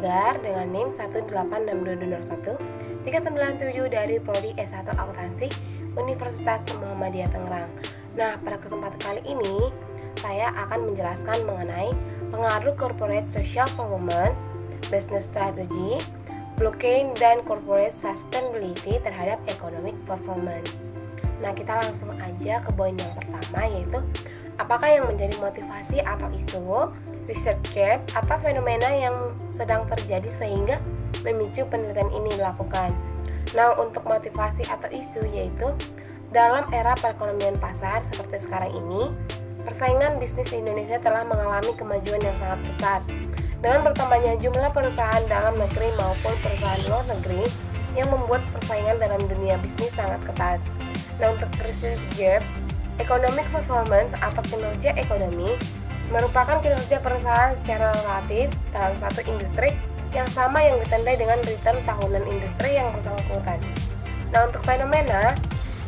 Siregar dengan NIM 1862201 397 dari Prodi S1 Akuntansi Universitas Muhammadiyah Tangerang. Nah, pada kesempatan kali ini saya akan menjelaskan mengenai pengaruh corporate social performance, business strategy, blockchain, dan corporate sustainability terhadap economic performance. Nah, kita langsung aja ke poin yang pertama, yaitu apakah yang menjadi motivasi atau isu, research gap, atau fenomena yang sedang terjadi sehingga memicu penelitian ini dilakukan. Nah, untuk motivasi atau isu yaitu dalam era perekonomian pasar seperti sekarang ini, persaingan bisnis di Indonesia telah mengalami kemajuan yang sangat pesat. Dengan bertambahnya jumlah perusahaan dalam negeri maupun perusahaan luar negeri yang membuat persaingan dalam dunia bisnis sangat ketat. Nah, untuk research gap, economic performance atau kinerja ekonomi merupakan kinerja perusahaan secara relatif dalam satu industri yang sama yang ditandai dengan return tahunan industri yang bersangkutan. Nah, untuk fenomena,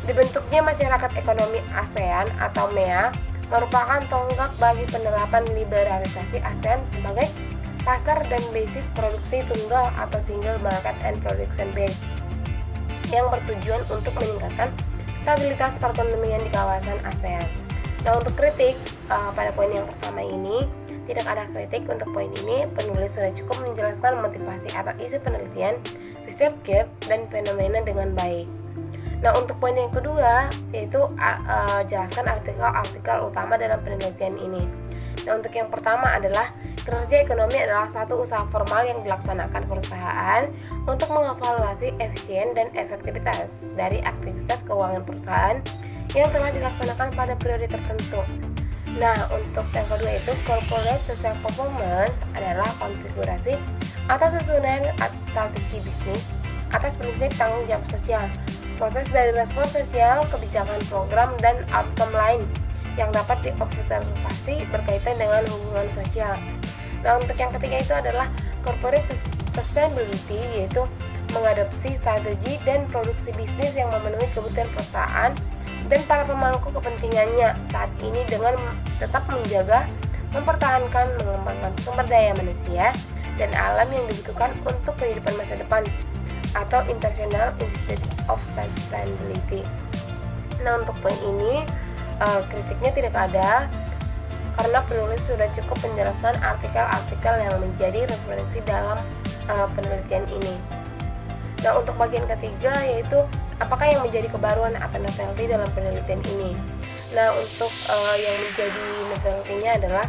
dibentuknya masyarakat ekonomi ASEAN atau MEA merupakan tonggak bagi penerapan liberalisasi ASEAN sebagai pasar dan basis produksi tunggal atau single market and production base yang bertujuan untuk meningkatkan stabilitas perekonomian di kawasan ASEAN. Nah, untuk kritik pada poin yang pertama ini tidak ada kritik. Untuk poin ini penulis sudah cukup menjelaskan motivasi atau isi penelitian, research gap, dan fenomena dengan baik. Nah, untuk poin yang kedua yaitu jelaskan artikel-artikel utama dalam penelitian ini. Nah, untuk yang pertama adalah kinerja ekonomi adalah suatu usaha formal yang dilaksanakan perusahaan untuk mengevaluasi efisien dan efektivitas dari aktivitas keuangan perusahaan yang telah dilaksanakan pada periode tertentu. Nah, untuk yang kedua itu corporate social performance adalah konfigurasi atau susunan strategi bisnis atas prinsip tanggung jawab sosial, proses dari respon sosial, kebijakan program, dan outcome lain yang dapat diobservasi berkaitan dengan hubungan sosial. Nah, untuk yang ketiga itu adalah corporate sustainability, yaitu mengadopsi strategi dan produksi bisnis yang memenuhi kebutuhan perusahaan dan para pemangku kepentingannya saat ini dengan tetap menjaga, mempertahankan, mengembangkan sumber daya manusia dan alam yang dibutuhkan untuk kehidupan masa depan atau International Institute of Sustainability. Nah, untuk poin ini kritiknya tidak ada karena penulis sudah cukup menjelaskan artikel-artikel yang menjadi referensi dalam penelitian ini. Nah, untuk bagian ketiga yaitu apakah yang menjadi kebaruan atau novelty dalam penelitian ini. Nah, untuk yang menjadi novelty-nya adalah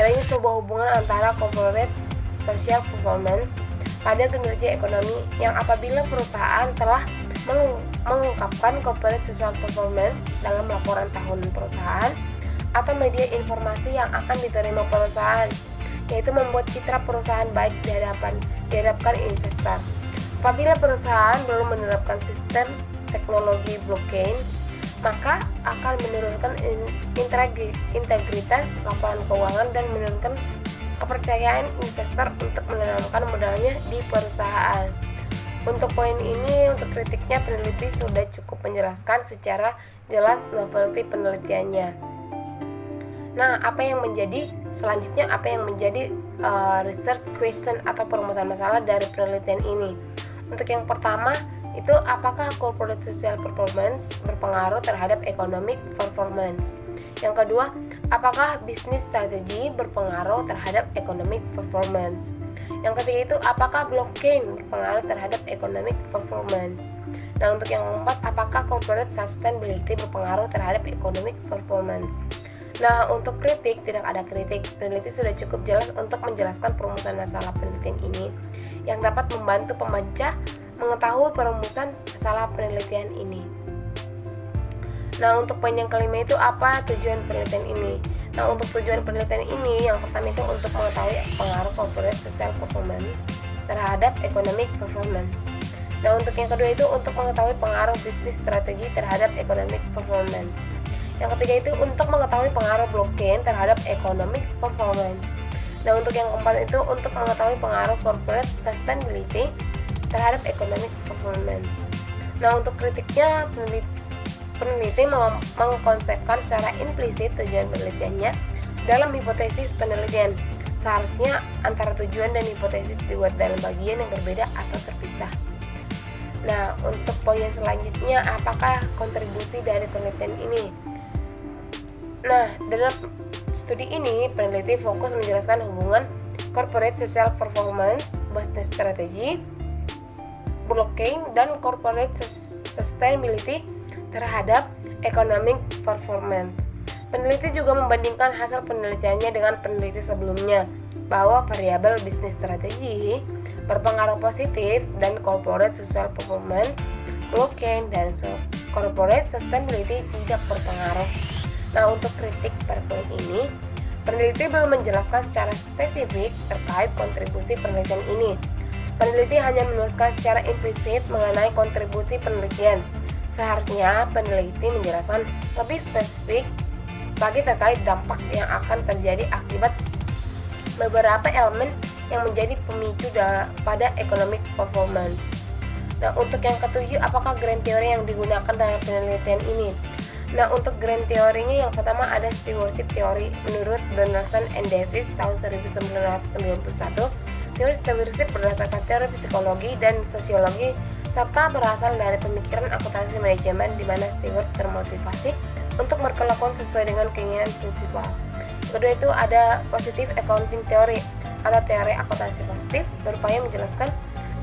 adanya sebuah hubungan antara corporate social performance pada kinerja ekonomi yang apabila perusahaan telah mengungkapkan corporate social performance dalam laporan tahunan perusahaan atau media informasi yang akan diterima perusahaan, yaitu membuat citra perusahaan baik dihadapkan investor. Apabila perusahaan belum menerapkan sistem teknologi blockchain, maka akan menurunkan integritas laporan keuangan dan menurunkan kepercayaan investor untuk menanamkan modalnya di perusahaan. Untuk poin ini, untuk kritiknya peneliti sudah cukup menjelaskan secara jelas novelty penelitiannya. Nah, apa yang menjadi research question atau perumusan masalah dari penelitian ini? Untuk yang pertama itu apakah corporate social performance berpengaruh terhadap economic performance? Yang kedua, apakah business strategy berpengaruh terhadap economic performance? Yang ketiga itu apakah blockchain berpengaruh terhadap economic performance? Nah, untuk yang keempat, apakah corporate sustainability berpengaruh terhadap economic performance? Nah, untuk kritik tidak ada kritik. Peneliti sudah cukup jelas untuk menjelaskan perumusan masalah penelitian ini yang dapat membantu pembaca mengetahui perumusan masalah penelitian ini. Nah, untuk poin yang kelima itu apa tujuan penelitian ini? Nah, untuk tujuan penelitian ini yang pertama itu untuk mengetahui pengaruh corporate social performance terhadap economic performance. Nah, untuk yang kedua itu untuk mengetahui pengaruh bisnis strategi terhadap economic performance. Yang ketiga itu untuk mengetahui pengaruh blockchain terhadap economic performance. Nah, untuk yang keempat itu untuk mengetahui pengaruh corporate sustainability terhadap economic performance. Nah, untuk kritiknya peneliti mengkonsepkan secara implisit tujuan penelitiannya dalam hipotesis penelitian seharusnya antara tujuan dan hipotesis dibuat dalam bagian yang berbeda atau terpisah. Nah, untuk poin yang selanjutnya, apakah kontribusi dari penelitian ini? Nah, dalam studi ini, peneliti fokus menjelaskan hubungan corporate social performance, business strategy, blockchain, dan corporate sustainability terhadap economic performance. Peneliti juga membandingkan hasil penelitiannya dengan peneliti sebelumnya, bahwa variabel bisnis strategi berpengaruh positif dan corporate social performance, blockchain, dan corporate sustainability tidak berpengaruh. Nah, untuk kritik pada poin ini, peneliti belum menjelaskan secara spesifik terkait kontribusi penelitian ini. Peneliti hanya menuliskan secara implisit mengenai kontribusi penelitian. Seharusnya peneliti menjelaskan lebih spesifik lagi terkait dampak yang akan terjadi akibat beberapa elemen yang menjadi pemicu pada economic performance. Nah, untuk yang ketujuh, apakah grand theory yang digunakan dalam penelitian ini? Nah, untuk grand theory-nya yang pertama ada stewardship theory menurut Donaldson and Davis tahun 1991. Teori stewardship berdasarkan teori psikologi dan sosiologi serta berasal dari pemikiran akuntansi manajemen di mana steward termotivasi untuk berkelakuan sesuai dengan keinginan prinsipal. Kedua itu ada positive accounting theory atau teori akuntansi positif, berupaya menjelaskan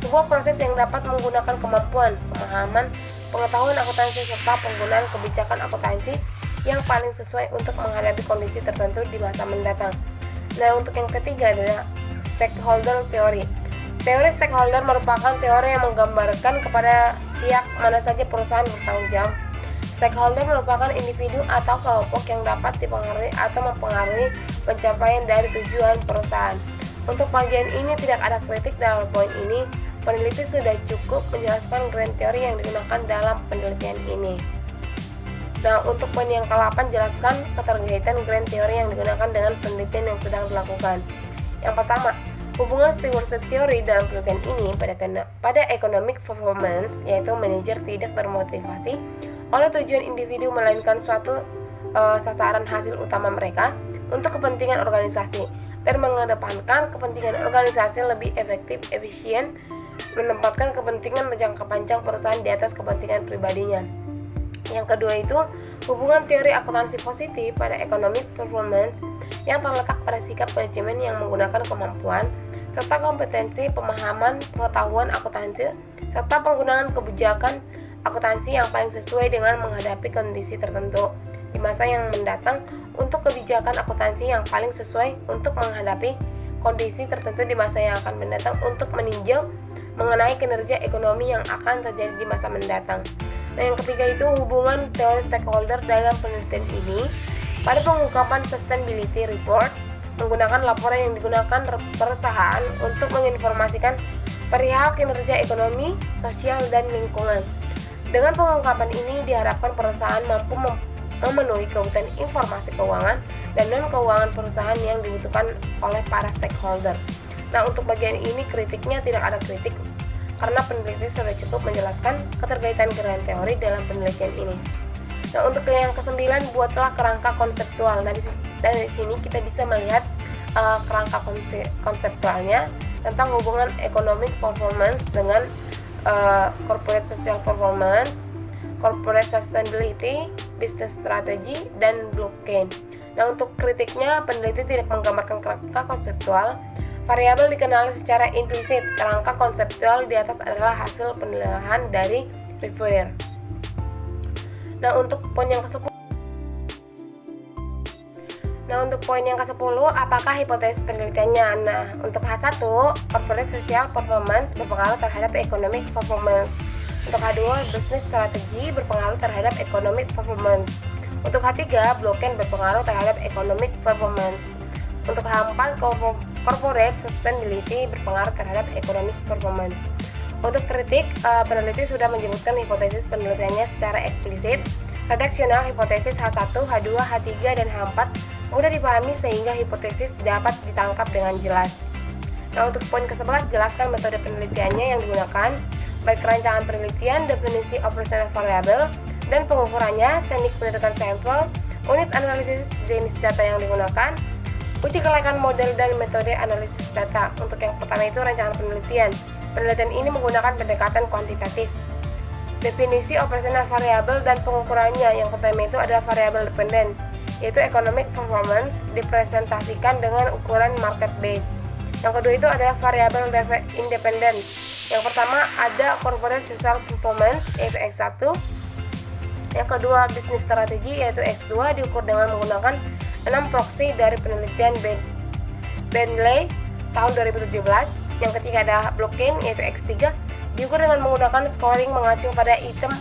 sebuah proses yang dapat menggunakan kemampuan, pemahaman, pengetahuan akuntansi serta penggunaan kebijakan akuntansi yang paling sesuai untuk menghadapi kondisi tertentu di masa mendatang. Nah, untuk yang ketiga adalah stakeholder theory. Teori stakeholder merupakan teori yang menggambarkan kepada pihak mana saja perusahaan bertanggung jawab. Stakeholder merupakan individu atau kelompok yang dapat dipengaruhi atau mempengaruhi pencapaian dari tujuan perusahaan. Untuk bagian ini tidak ada kritik dalam poin ini. Peneliti sudah cukup menjelaskan grand theory yang digunakan dalam penelitian ini. Nah, untuk poin yang ke-8, jelaskan keterkaitan grand theory yang digunakan dengan penelitian yang sedang dilakukan. Yang pertama, hubungan stewardship theory dalam penelitian ini pada economic performance, yaitu manajer tidak termotivasi oleh tujuan individu melainkan suatu sasaran hasil utama mereka untuk kepentingan organisasi dan mengedepankan kepentingan organisasi lebih efektif, efisien, menempatkan kepentingan jangka panjang perusahaan di atas kepentingan pribadinya. Yang kedua itu hubungan teori akuntansi positif pada economic performance yang terletak pada sikap manajemen yang menggunakan kemampuan serta kompetensi, pemahaman, pengetahuan akuntansi serta penggunaan kebijakan akuntansi yang paling sesuai dengan menghadapi kondisi tertentu di masa yang mendatang untuk kebijakan akuntansi yang paling sesuai untuk menghadapi kondisi tertentu di masa yang akan mendatang untuk meninjau mengenai kinerja ekonomi yang akan terjadi di masa mendatang. Nah, yang ketiga itu hubungan teori stakeholder dalam penelitian ini pada pengungkapan sustainability report menggunakan laporan yang digunakan perusahaan untuk menginformasikan perihal kinerja ekonomi, sosial, dan lingkungan. Dengan pengungkapan ini diharapkan perusahaan mampu memenuhi kebutuhan informasi keuangan dan non-keuangan perusahaan yang dibutuhkan oleh para stakeholder. Nah, untuk bagian ini kritiknya tidak ada kritik karena peneliti sudah cukup menjelaskan keterkaitan grand teori dalam penelitian ini. Nah, untuk yang ke-9, buatlah kerangka konseptual. Nah, dari sini kita bisa melihat kerangka konseptualnya tentang hubungan economic performance dengan corporate social performance, corporate sustainability, business strategy, dan blockchain. Nah, untuk kritiknya, peneliti tidak menggambarkan kerangka konseptual. Variabel dikenali secara implisit. Kerangka konseptual di atas adalah hasil penilaian dari reviewer. Nah, untuk poin yang ke-10, apakah hipotesis penelitiannya? Nah, untuk H1, corporate social performance berpengaruh terhadap economic performance. Untuk H2, business strategy berpengaruh terhadap economic performance. Untuk H3, blockchain berpengaruh terhadap economic performance. Untuk H4, corporate sustainability berpengaruh terhadap economic performance. Untuk kritik, peneliti sudah menyebutkan hipotesis penelitiannya secara eksplisit. Redaksional hipotesis H1, H2, H3, dan H4 mudah dipahami sehingga hipotesis dapat ditangkap dengan jelas. Nah, untuk poin ke-11, jelaskan metode penelitiannya yang digunakan, baik rancangan penelitian, definisi operational variable, dan pengukurannya, teknik pendetekan sampel, unit analisis jenis data yang digunakan, Uji kelayakan model dan metode analisis data. Untuk yang pertama itu rancangan penelitian. Penelitian ini menggunakan pendekatan kuantitatif. Definisi operasional variabel dan pengukurannya. Yang pertama itu adalah variabel dependen, yaitu economic performance dipresentasikan dengan ukuran market base. Yang kedua itu adalah variabel independen. Yang pertama ada corporate social performance, yaitu X1. Yang kedua business strategi, yaitu X2, diukur dengan menggunakan 6 proxy dari penelitian Bentley tahun 2017. Yang ketiga ada blockchain, yaitu X3, diukur dengan menggunakan scoring mengacu pada item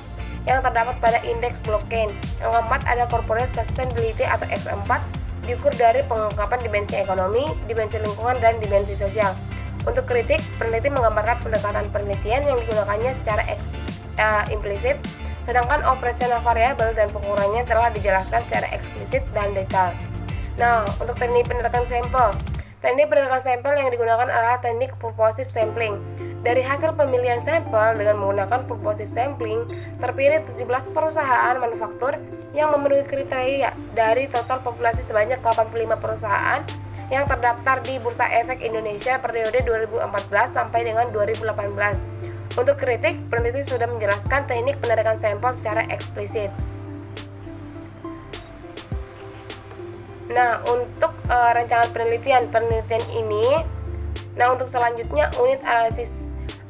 yang terdapat pada indeks blockchain. Yang keempat ada corporate sustainability atau X4, diukur dari pengungkapan dimensi ekonomi, dimensi lingkungan, dan dimensi sosial. Untuk kritik, peneliti menggambarkan pendekatan penelitian yang digunakannya secara implisit, sedangkan operasional variabel dan pengukurannya telah dijelaskan secara eksplisit dan detail. Nah, untuk teknik penerakan sampel. Teknik penerakan sampel yang digunakan adalah teknik purposive sampling. Dari hasil pemilihan sampel dengan menggunakan purposive sampling, terpilih 17 perusahaan manufaktur yang memenuhi kriteria dari total populasi sebanyak 85 perusahaan yang terdaftar di Bursa Efek Indonesia periode 2014 sampai dengan 2018. Untuk kritik, peneliti sudah menjelaskan teknik penerakan sampel secara eksplisit. Nah, untuk rancangan penelitian ini, untuk selanjutnya unit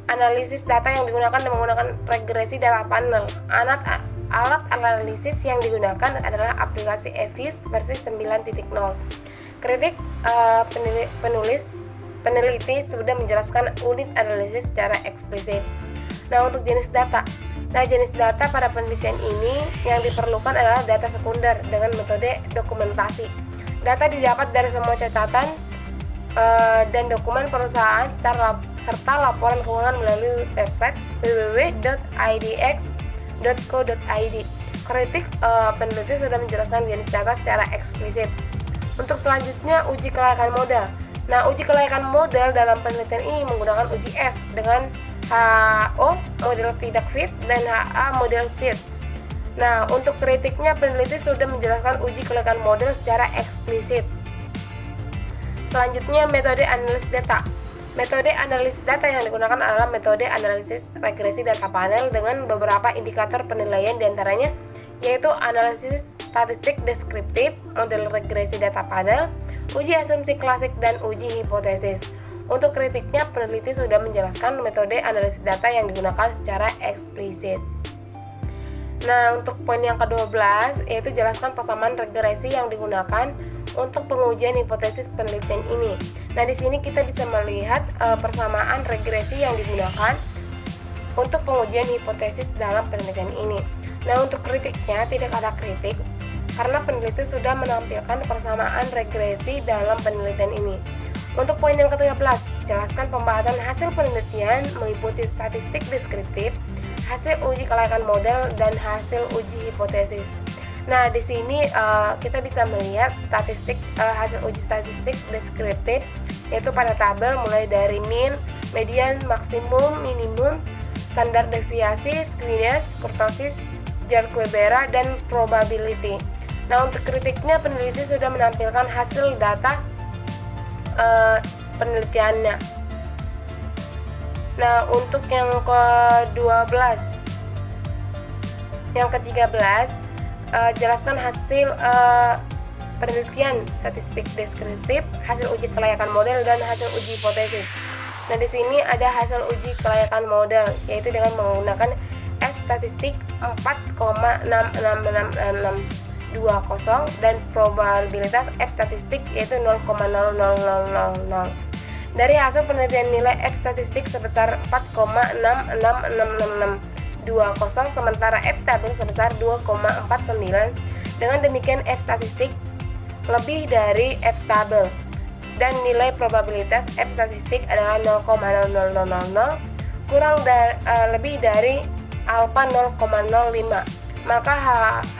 analisis data yang digunakan menggunakan regresi data panel. Alat analisis yang digunakan adalah aplikasi EVIS versi 9.0. Kritik, peneliti sudah menjelaskan unit analisis secara eksplisit. Nah, untuk jenis data. Jenis data pada penelitian ini yang diperlukan adalah data sekunder dengan metode dokumentasi. Data didapat dari semua catatan dan dokumen perusahaan serta laporan keuangan melalui website www.idx.co.id. Kritik, peneliti sudah menjelaskan jenis data secara eksplisit. Untuk selanjutnya uji kelayakan model. Uji kelayakan model dalam penelitian ini menggunakan uji F dengan HO model tidak fit dan HA model fit. Untuk kritiknya peneliti sudah menjelaskan uji kelayakan model secara eksplisit. Selanjutnya metode analisis data. Metode analisis data yang digunakan adalah metode analisis regresi data panel dengan beberapa indikator penilaian diantaranya yaitu analisis statistik deskriptif, model regresi data panel, uji asumsi klasik, dan uji hipotesis. Untuk kritiknya, peneliti sudah menjelaskan metode analisis data yang digunakan secara eksplisit. Untuk poin yang ke-12 yaitu jelaskan persamaan regresi yang digunakan untuk pengujian hipotesis penelitian ini. Di sini kita bisa melihat persamaan regresi yang digunakan untuk pengujian hipotesis dalam penelitian ini. Untuk kritiknya tidak ada kritik karena peneliti sudah menampilkan persamaan regresi dalam penelitian ini. Untuk poin yang ke-13, jelaskan pembahasan hasil penelitian meliputi statistik deskriptif, hasil uji kelayakan model, dan hasil uji hipotesis. Di sini kita bisa melihat hasil uji statistik deskriptif yaitu pada tabel mulai dari mean, median, maksimum, minimum, standar deviasi, skewness, kurtosis, Jar-Quebera, dan probability. Untuk kritiknya peneliti sudah menampilkan hasil data penelitiannya. Untuk yang ke-12, yang ke-13, jelaskan hasil penelitian statistik deskriptif, hasil uji kelayakan model, dan hasil uji hipotesis. Di sini ada hasil uji kelayakan model yaitu dengan menggunakan F statistik 4,66620 dan probabilitas F statistik yaitu 0,00000. Dari hasil penelitian nilai F statistik sebesar 4,66620 sementara F tabel sebesar 2,49. Dengan demikian F statistik lebih dari F tabel dan nilai probabilitas F statistik adalah 0,0000 kurang lebih dari alfa 0,05, maka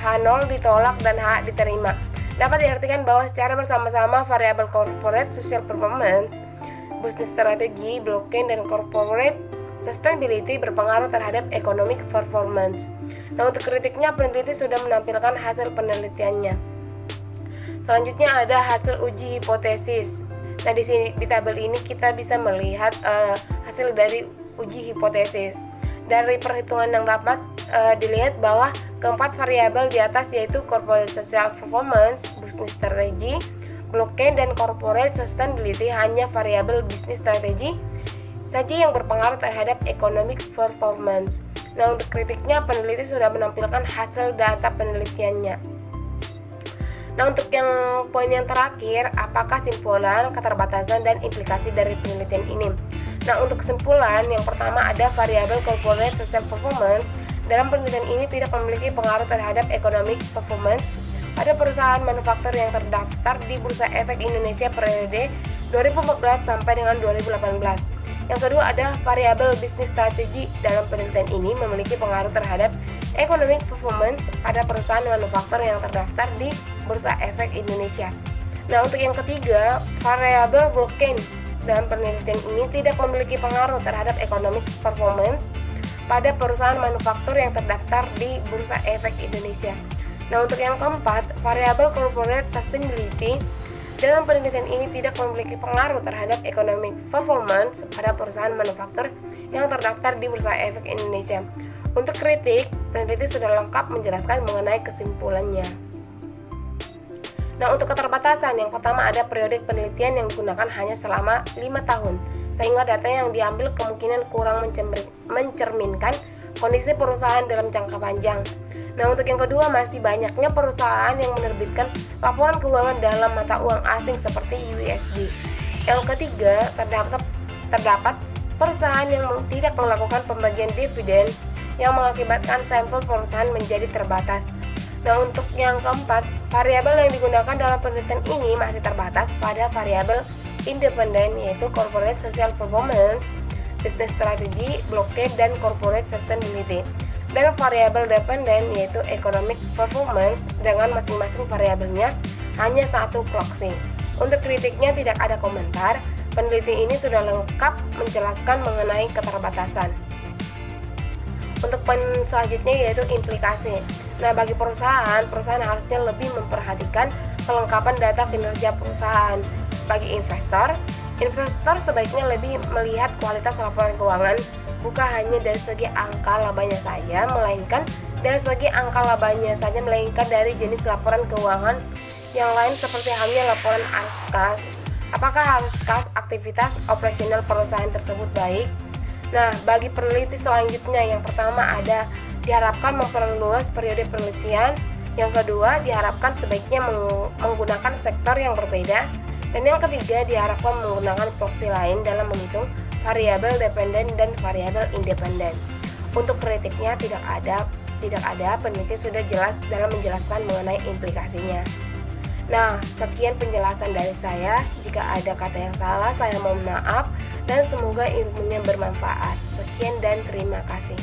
H0 ditolak dan H diterima. Dapat diartikan bahwa secara bersama-sama variabel corporate social performance, business strategi, blockchain, dan corporate sustainability berpengaruh terhadap economic performance. Untuk kritiknya, peneliti sudah menampilkan hasil penelitiannya. Selanjutnya ada hasil uji hipotesis. Nah, di sini di tabel ini kita bisa melihat hasil dari uji hipotesis. Dari perhitungan yang dapat dilihat bahwa keempat variabel di atas, yaitu corporate social performance, business strategy, blockchain, dan corporate sustainability, hanya variabel bisnis strategi saja yang berpengaruh terhadap economic performance. Nah, untuk kritiknya, peneliti sudah menampilkan hasil data penelitiannya. Nah, untuk yang poin yang terakhir, apakah kesimpulan, keterbatasan, dan implikasi dari penelitian ini? Nah, untuk kesimpulan, yang pertama ada variabel corporate social performance. Dalam penelitian ini tidak memiliki pengaruh terhadap economic performance pada perusahaan manufaktur yang terdaftar di Bursa Efek Indonesia periode 2014 sampai dengan 2018. Yang kedua ada variabel bisnis strategi. Dalam penelitian ini memiliki pengaruh terhadap economic performance pada perusahaan manufaktur yang terdaftar di Bursa Efek Indonesia. Nah, untuk yang ketiga, variabel blockchain. Dalam penelitian ini tidak memiliki pengaruh terhadap economic performance pada perusahaan manufaktur yang terdaftar di Bursa Efek Indonesia. Nah, untuk yang keempat, variabel corporate sustainability. Dalam penelitian ini tidak memiliki pengaruh terhadap economic performance pada perusahaan manufaktur yang terdaftar di Bursa Efek Indonesia. Untuk kritik, peneliti sudah lengkap menjelaskan mengenai kesimpulannya. Nah, untuk keterbatasan, yang pertama ada periode penelitian yang digunakan hanya selama 5 tahun, sehingga data yang diambil kemungkinan kurang mencerminkan kondisi perusahaan dalam jangka panjang. Nah, untuk yang kedua, masih banyaknya perusahaan yang menerbitkan laporan keuangan dalam mata uang asing seperti USD. Yang ketiga, terdapat perusahaan yang tidak melakukan pembagian dividen yang mengakibatkan sampel perusahaan menjadi terbatas. Nah, untuk yang keempat, variabel yang digunakan dalam penelitian ini masih terbatas pada variabel independen, yaitu corporate social performance, business strategy, blockchain, dan corporate sustainability. Dan variabel dependen, yaitu economic performance, dengan masing-masing variabelnya hanya satu proxy. Untuk kritiknya tidak ada komentar. Peneliti ini sudah lengkap menjelaskan mengenai keterbatasan. Untuk poin selanjutnya yaitu implikasi. Nah, bagi perusahaan harusnya lebih memperhatikan kelengkapan data kinerja perusahaan. Bagi investor sebaiknya lebih melihat kualitas laporan keuangan, bukan hanya dari segi angka labanya saja, melainkan dari jenis laporan keuangan yang lain seperti halnya laporan ARS-kas. Apakah ARS-kas aktivitas operasional perusahaan tersebut baik? Nah, bagi peneliti selanjutnya, yang pertama ada diharapkan memperluas periode penelitian, yang kedua diharapkan sebaiknya menggunakan sektor yang berbeda, dan yang ketiga diharapkan menggunakan proxy lain dalam menghitung variabel dependen dan variabel independen. Untuk kritiknya tidak ada, peneliti sudah jelas dalam menjelaskan mengenai implikasinya. Nah, sekian penjelasan dari saya. Jika ada kata yang salah, saya mohon maaf dan semoga ilmunya bermanfaat. Sekian dan terima kasih.